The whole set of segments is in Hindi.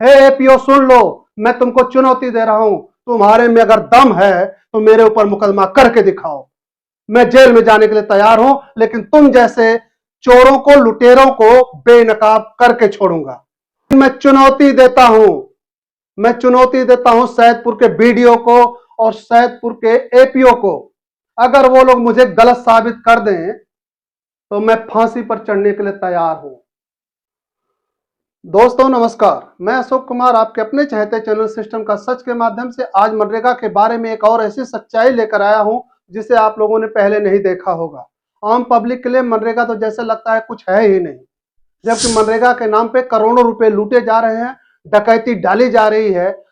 हे एपीओ सुन लो, मैं तुमको चुनौती दे रहा हूं। तुम्हारे में अगर दम है तो मेरे ऊपर मुकदमा करके दिखाओ। मैं जेल में जाने के लिए तैयार हूं, लेकिन तुम जैसे चोरों को, लुटेरों को बेनकाब करके छोड़ूंगा। मैं चुनौती देता हूं, मैं चुनौती देता हूं सैदपुर के बीडीओ को और सैदपुर के एपीओ को। अगर वो लोग मुझे गलत साबित कर दें तो मैं फांसी पर चढ़ने के लिए तैयार हूं। दोस्तों नमस्कार, मैं अशोक कुमार आपके अपने चहेते चैनल सिस्टम का सच के माध्यम से आज मनरेगा के बारे में एक और ऐसी सच्चाई लेकर आया हूं जिसे आप लोगों ने पहले नहीं देखा होगा। आम पब्लिक के लिए मनरेगा तो जैसे लगता है कुछ है ही नहीं, जबकि मनरेगा के नाम पे करोड़ों रुपए लूटे जा रहे हैं, डकैती डाली जा रही है।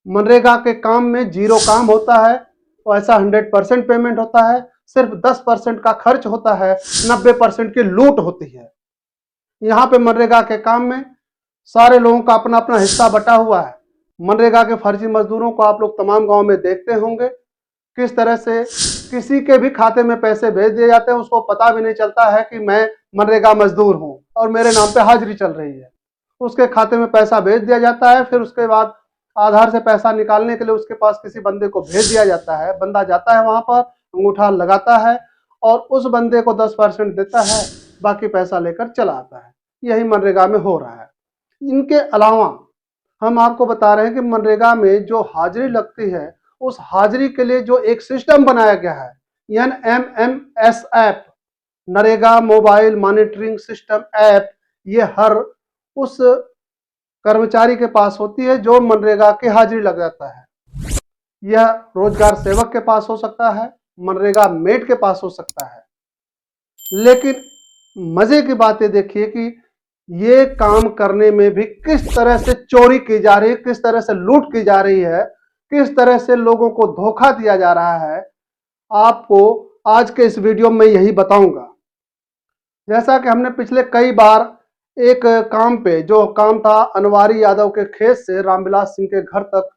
मनरेगा के काम में जीरो काम होता है, और ऐसा 100% पेमेंट होता है, सिर्फ 10% का खर्च होता है, 90% की लूट होती है। यहाँ पे मनरेगा के काम में सारे लोगों का अपना अपना हिस्सा बटा हुआ है। मनरेगा के फर्जी मजदूरों को आप लोग तमाम गांव में देखते होंगे, किस तरह से किसी के भी खाते में पैसे भेज दिए जाते हैं, उसको पता भी नहीं चलता है कि मैं मनरेगा मजदूर हूं और मेरे नाम पे हाजिरी चल रही है। उसके खाते में पैसा भेज दिया जाता है, फिर उसके बाद आधार से पैसा निकालने के लिए उसके पास किसी बंदे को भेज दिया जाता है। बंदा जाता है वहां पर, अंगूठा लगाता है और उस बंदे को 10% देता है, बाकी पैसा लेकर चला आता है। यही मनरेगा में हो रहा है। इनके अलावा हम आपको बता रहे हैं कि मनरेगा में जो हाजिरी लगती है, उस हाजिरी के लिए जो एक सिस्टम बनाया गया है, NMMS app, NREGA mobile monitoring system app, ये हर उस कर्मचारी के पास होती है जो मनरेगा की हाजिरी लग जाता है। यह रोजगार सेवक के पास हो सकता है, मनरेगा मेट के पास हो सकता है। लेकिन मजे की बात ये देखिए कि ये काम करने में भी किस तरह से चोरी की जा रही है, किस तरह से लूट की जा रही है, किस तरह से लोगों को धोखा दिया जा रहा है, आपको आज के इस वीडियो में यही बताऊंगा। जैसा कि हमने पिछले कई बार एक काम पे, जो काम था अनवारी यादव के खेत से रामविलास सिंह के घर तक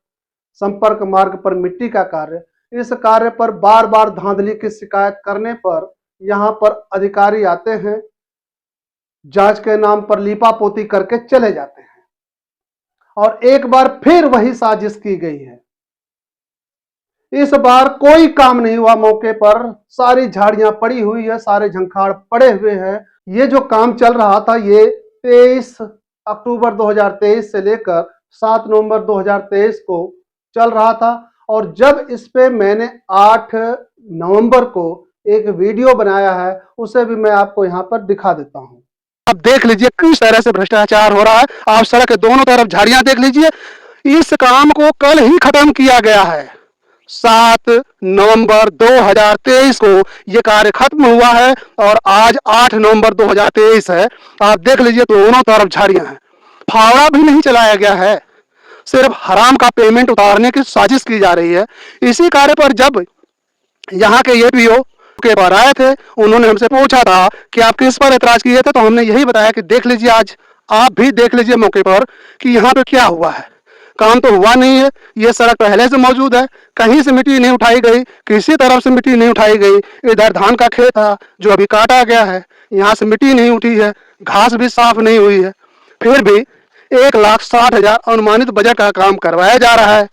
संपर्क मार्ग पर मिट्टी का कार्य, इस कार्य पर बार बार धांधली की शिकायत करने पर यहाँ पर अधिकारी आते हैं, जांच के नाम पर लीपापोती करके चले जाते हैं और एक बार फिर वही साजिश की गई है। इस बार कोई काम नहीं हुआ, मौके पर सारी झाड़ियां पड़ी हुई है, सारे झंखाड़ पड़े हुए हैं। ये जो काम चल रहा था ये 23 अक्टूबर 2023 से लेकर 7 नवंबर 2023 को चल रहा था। और जब इस पे मैंने 8 नवंबर को एक वीडियो बनाया है, उसे भी मैं आपको यहाँ पर दिखा देता हूँ। आप देख लीजिए किस तरह से भ्रष्टाचार हो रहा है। आप सड़क के दोनों तरफ झाड़ियां देख लीजिए। इस काम को कल ही खत्म किया गया है, 7 नवंबर 2023 को यह कार्य खत्म हुआ है और आज 8 नवंबर 2023 है। आप देख लीजिए दोनों तरफ झाड़ियां हैं, फावड़ा भी नहीं चलाया गया है, सिर्फ हराम का पेमेंट उतारने की साजिश की जा रही है। इसी कार्य पर जब यहाँ के एपीओ के बाहर आए थे, उन्होंने हमसे पूछा था कि आप किस पर ऐतराज किए थे, तो हमने यही बताया कि देख लीजिए, आज आप भी देख लीजिए मौके पर कि यहाँ पे क्या हुआ है। काम तो हुआ नहीं है, ये सड़क पहले से मौजूद है, कहीं से मिट्टी नहीं उठाई गई, किसी तरफ से मिट्टी नहीं उठाई गई। इधर धान का खेत था जो अभी काटा गया है, यहाँ से मिट्टी नहीं उठी है, घास भी साफ नहीं हुई है, फिर भी 1,60,000 अनुमानित बजट का काम करवाया जा रहा है।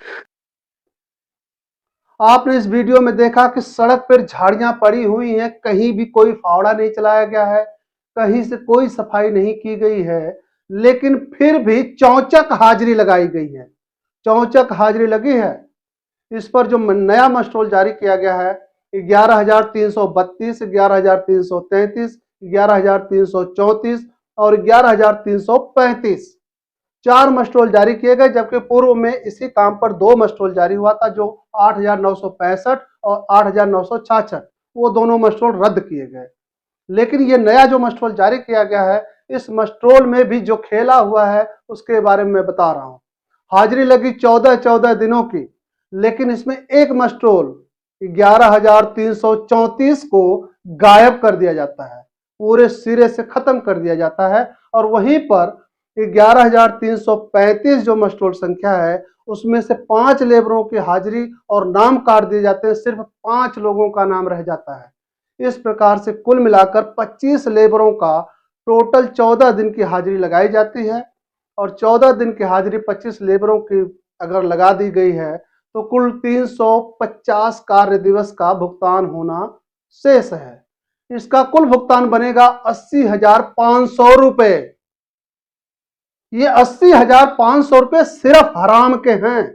आपने इस वीडियो में देखा कि सड़क पर झाड़ियां पड़ी हुई हैं, कहीं भी कोई फावड़ा नहीं चलाया गया है, कहीं से कोई सफाई नहीं की गई है, लेकिन फिर भी चौचक हाजिरी लगाई गई है। चौचक हाजिरी लगी है। इस पर जो नया मस्टोल जारी किया गया है, 11,332, 11,333, 11,334 और 11,335, 4 मस्टोल जारी किए गए। जबकि पूर्व में इसी काम पर 2 मस्टोल जारी हुआ था, जो 8,965 और 8,966, वो दोनों मस्टोल रद्द किए गए। लेकिन ये नया जो मस्टोल जारी किया गया है, इस मस्टोल में भी जो खेला हुआ है उसके बारे में मैं बता रहा हूँ। हाजिरी लगी 14 दिनों की, लेकिन इसमें एक मस्टोल 11,334 को गायब कर दिया जाता है, पूरे सिरे से खत्म कर दिया जाता है। और वहीं पर 11,335 जो मस्टोल संख्या है, उसमें से 5 लेबरों की हाजिरी और नाम काट दिए जाते हैं, सिर्फ 5 लोगों का नाम रह जाता है। इस प्रकार से कुल मिलाकर 25 लेबरों का टोटल 14 दिन की हाजिरी लगाई जाती है। और 14 दिन की हाजिरी 25 लेबरों की अगर लगा दी गई है तो कुल 350 कार्य दिवस का भुगतान होना शेष है। इसका कुल भुगतान बनेगा 80,500 रुपए। ये 80,500 रुपए सिर्फ हराम के हैं।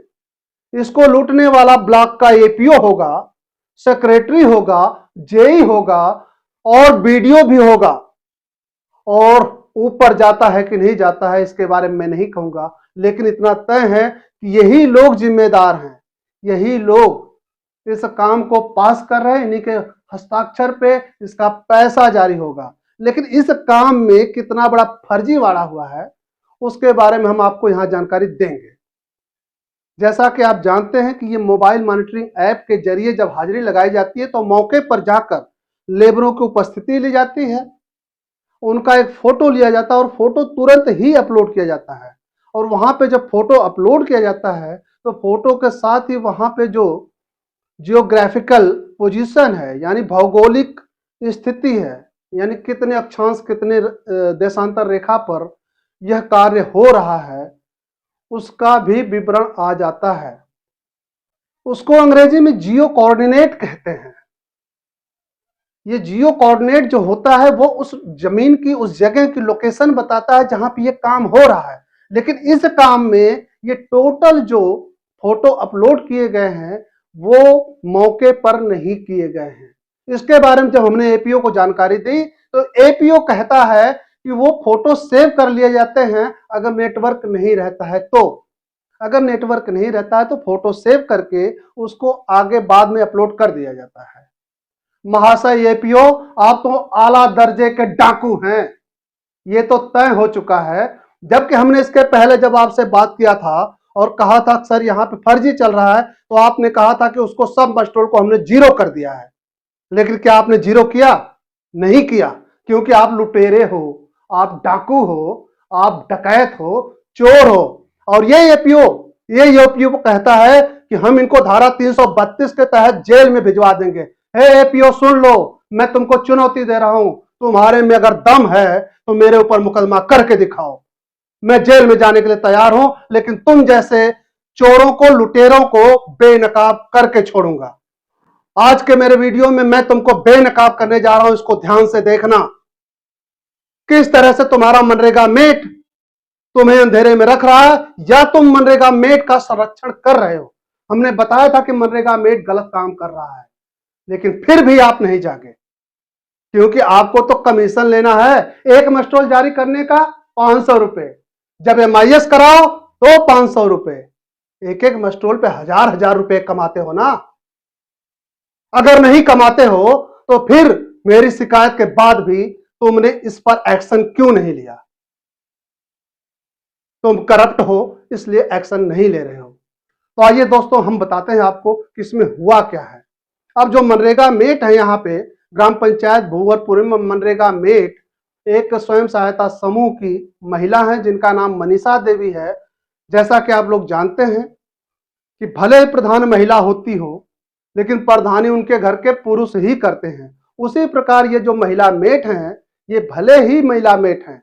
इसको लूटने वाला ब्लॉक का एपीओ होगा, सेक्रेटरी होगा, जेई होगा और बीडीओ भी होगा। और ऊपर जाता है कि नहीं जाता है इसके बारे में मैं नहीं कहूंगा, लेकिन इतना तय है कि यही लोग जिम्मेदार हैं, यही लोग इस काम को पास कर रहे हैं, इन्हीं के हस्ताक्षर पे इसका पैसा जारी होगा। लेकिन इस काम में कितना बड़ा फर्जीवाड़ा हुआ है उसके बारे में हम आपको यहां जानकारी देंगे। जैसा कि आप जानते हैं कि ये मोबाइल मॉनिटरिंग ऐप के जरिए जब हाजिरी लगाई जाती है तो मौके पर जाकर लेबरों की उपस्थिति ली जाती है, उनका एक फोटो लिया जाता है और फोटो तुरंत ही अपलोड किया जाता है। और वहां पे जब फोटो अपलोड किया जाता है तो फोटो के साथ ही वहां पे जो जियोग्राफिकल पोजीशन है यानी भौगोलिक स्थिति है, यानी कितने अक्षांश कितने देशांतर रेखा पर यह कार्य हो रहा है, उसका भी विवरण आ जाता है। उसको अंग्रेजी में जियो कोऑर्डिनेट कहते हैं। ये जियो कोऑर्डिनेट जो होता है वो उस जमीन की, उस जगह की लोकेशन बताता है जहां पे ये काम हो रहा है। लेकिन इस काम में ये टोटल जो फोटो अपलोड किए गए हैं वो मौके पर नहीं किए गए हैं। इसके बारे में जब हमने एपीओ को जानकारी दी तो एपीओ कहता है कि वो फोटो सेव कर लिए जाते हैं अगर नेटवर्क नहीं रहता है तो। अगर नेटवर्क नहीं रहता है तो फोटो सेव करके उसको आगे बाद में अपलोड कर दिया जाता है। महाशय एपीओ, आप तो आला दर्जे के डाकू हैं, ये तो तय हो चुका है। जबकि हमने इसके पहले जब आपसे बात किया था और कहा था सर यहाँ पे फर्जी चल रहा है तो आपने कहा था कि उसको सब मस्टरोल को हमने जीरो कर दिया है। लेकिन क्या आपने जीरो किया? नहीं किया, क्योंकि आप लुटेरे हो, आप डाकू हो, आप डकैत हो, चोर हो। और ये एपीओ कहता है कि हम इनको धारा 332 के तहत जेल में भिजवा देंगे। हे एपीओ सुन लो, मैं तुमको चुनौती दे रहा हूं, तुम्हारे में अगर दम है तो मेरे ऊपर मुकदमा करके दिखाओ, मैं जेल में जाने के लिए तैयार हूं। लेकिन तुम जैसे चोरों को, लुटेरों को बेनकाब करके छोड़ूंगा। आज के मेरे वीडियो में मैं तुमको बेनकाब करने जा रहा हूं, इसको ध्यान से देखना। किस तरह से तुम्हारा मनरेगा मेट तुम्हें अंधेरे में रख रहा है या तुम मनरेगा मेट का संरक्षण कर रहे हो। हमने बताया था कि मनरेगा मेट गलत काम कर रहा है, लेकिन फिर भी आप नहीं जागे, क्योंकि आपको तो कमीशन लेना है। एक मस्टरोल जारी करने का 500 रुपए, जब एमआईएस कराओ तो 500 रुपए। एक एक मस्टरोल पे हजार रुपए कमाते हो ना। अगर नहीं कमाते हो तो फिर मेरी शिकायत के बाद भी तुमने इस पर एक्शन क्यों नहीं लिया? तुम करप्ट हो इसलिए एक्शन नहीं ले रहे हो। तो आइए दोस्तों हम बताते हैं आपको कि इसमें हुआ क्या है। अब जो मनरेगा मेट है, यहाँ पे ग्राम पंचायत भूवरपुर में मनरेगा मेट एक स्वयं सहायता समूह की महिला है जिनका नाम मनीषा देवी है। जैसा कि आप लोग जानते हैं कि भले प्रधान महिला होती हो लेकिन प्रधानी उनके घर के पुरुष ही करते हैं। उसी प्रकार ये जो महिला मेट हैं, ये भले ही महिला मेट हैं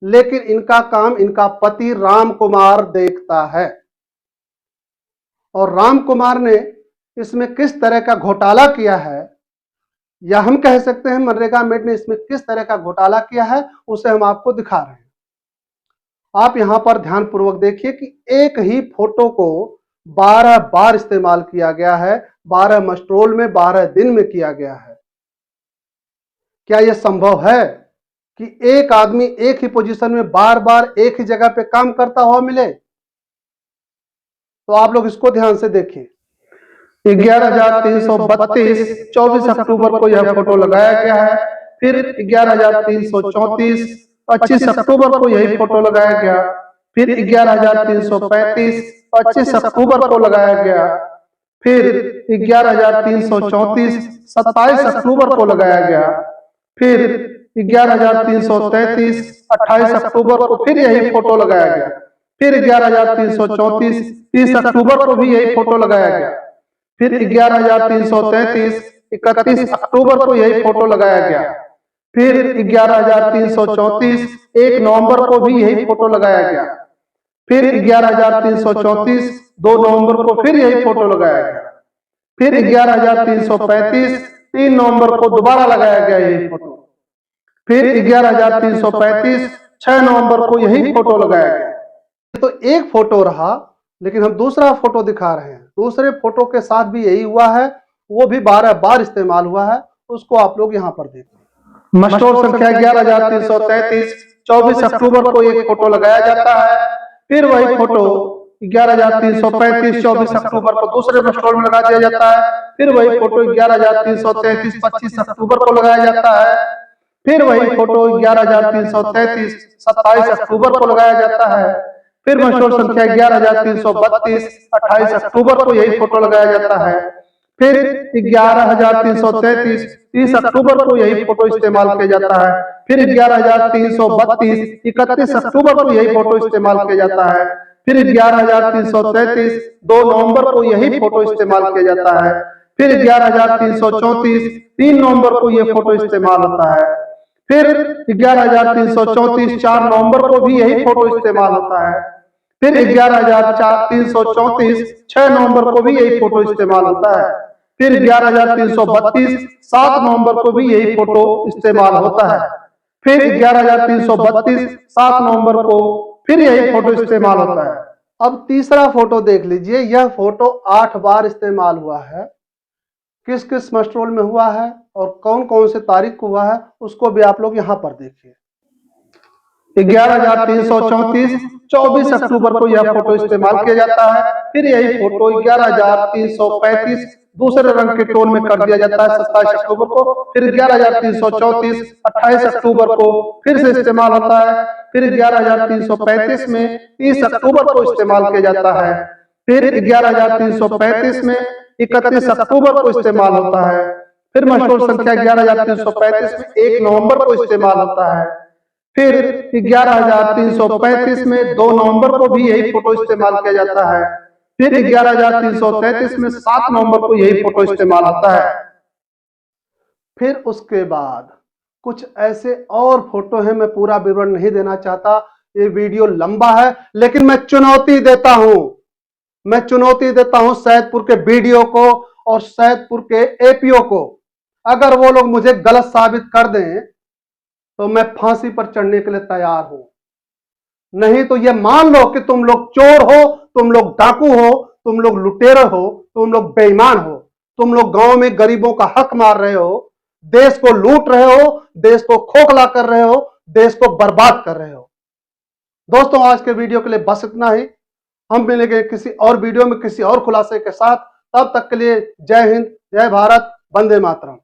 लेकिन इनका काम इनका पति राम कुमार देखता है। और राम कुमार ने इसमें किस तरह का घोटाला किया है, या हम कह सकते हैं मनरेगा मेट ने इसमें किस तरह का घोटाला किया है, उसे हम आपको दिखा रहे हैं। आप यहां पर ध्यानपूर्वक देखिए कि एक ही फोटो को 12 बार इस्तेमाल किया गया है, 12 मस्टरोल में 12 दिन में किया गया है। क्या यह संभव है कि एक आदमी एक ही पोजीशन में बार बार एक ही जगह पे काम करता हुआ मिले? तो आप लोग इसको ध्यान से देखिए। 11,332 24 अक्टूबर को यह फोटो लगाया गया है। फिर 11,334 25 अक्टूबर को यही फोटो लगाया गया। फिर 11,335 25 अक्टूबर को लगाया गया। फिर 11,334 27 अक्टूबर को लगाया गया। फिर 11,333 28 अक्टूबर को फिर यही फोटो लगाया गया। फिर 11,334 30 अक्टूबर को भी यही फोटो लगाया गया। फिर 11,333 31 अक्टूबर को यही फोटो लगाया गया। फिर 11,334 1 नवंबर को भी यही फोटो लगाया गया। फिर 11,334 2 नवंबर को फिर यही फोटो लगाया गया। फिर 11,335 3 नवंबर को दोबारा लगाया गया यही फोटो। फिर 11,335 6 नवंबर को यही फोटो लगाया गया। तो एक फोटो रहा, लेकिन हम दूसरा फोटो दिखा रहे हैं। दूसरे फोटो के साथ भी यही हुआ है, वो भी 12 बार इस्तेमाल हुआ है, उसको आप लोग यहाँ पर देखिए। मस्टोर संख्या 11,333 24 अक्टूबर को एक फोटो लगाया जाता है। फिर वही फोटो 11,335 24 अक्टूबर को दूसरे मस्टोर में लगा दिया जाता है। फिर वही फोटो 11,333 25 अक्टूबर को लगाया जाता है। फिर वही फोटो 11,333 27 अक्टूबर को लगाया जाता है। फिर मस्टोर संख्या 11,332 28 अक्टूबर को यही फोटो लगाया जाता है। फिर 11,333 30 अक्टूबर को यही फोटो इस्तेमाल किया जाता है। फिर 11,332 31 अक्टूबर को यही फोटो इस्तेमाल किया जाता है। फिर 11,333 2 नवंबर को यही फोटो इस्तेमाल किया जाता है। फिर 11,334 3 नवंबर को यह फोटो इस्तेमाल होता है। फिर 11,334 4 नवंबर को भी यही फोटो इस्तेमाल होता है। फिर 11,334 6 नवंबर को भी यही फोटो इस्तेमाल होता है। फिर 11,332 7 नवंबर को भी यही फोटो इस्तेमाल होता है। फिर 11,332 7 नवंबर को फिर यही फोटो इस्तेमाल होता है। अब तीसरा फोटो देख लीजिए। यह फोटो 8 बार इस्तेमाल हुआ है। किस किस मस्टरोल में हुआ है और कौन कौन से तारीख को हुआ है, उसको भी आप लोग यहाँ पर देखिए। 11,334 24 अक्टूबर को यह फोटो इस्तेमाल किया जाता है। फिर यही फोटो 11,335 दूसरे रंग के टोन में कर दिया जाता है 27 अक्टूबर को। फिर 11,334 28 अक्टूबर को फिर से इस्तेमाल होता है। फिर 11,335 में 30 अक्टूबर को इस्तेमाल किया जाता है। फिर 11,335 में 31 अक्टूबर को इस्तेमाल होता है। फिर मस्टोर संख्या 11,335 में 1 नवंबर को इस्तेमाल होता है। फिर 11,335 में 2 नवंबर को भी यही फोटो इस्तेमाल किया जाता है। फिर 11,333 में 7 नवंबर को यही फोटो इस्तेमाल होता है। फिर उसके बाद कुछ ऐसे और फोटो हैं, मैं पूरा विवरण नहीं देना चाहता, ये वीडियो लंबा है, लेकिन मैं चुनौती देता हूं सैदपुर के बीडीओ को और सैदपुर के एपीओ को। अगर वो लोग मुझे गलत साबित कर दें तो मैं फांसी पर चढ़ने के लिए तैयार हूं। नहीं तो ये मान लो कि तुम लोग चोर हो, तुम लोग डाकू हो, तुम लोग लुटेरे हो, तुम लोग बेईमान हो, तुम लोग गांव में गरीबों का हक मार रहे हो, देश को लूट रहे हो, देश को खोखला कर रहे हो, देश को बर्बाद कर रहे हो। दोस्तों, आज के वीडियो के लिए बस इतना ही। हम मिलेंगे किसी और वीडियो में किसी और खुलासे के साथ। तब तक के लिए जय हिंद, जय भारत, वंदे मातरम।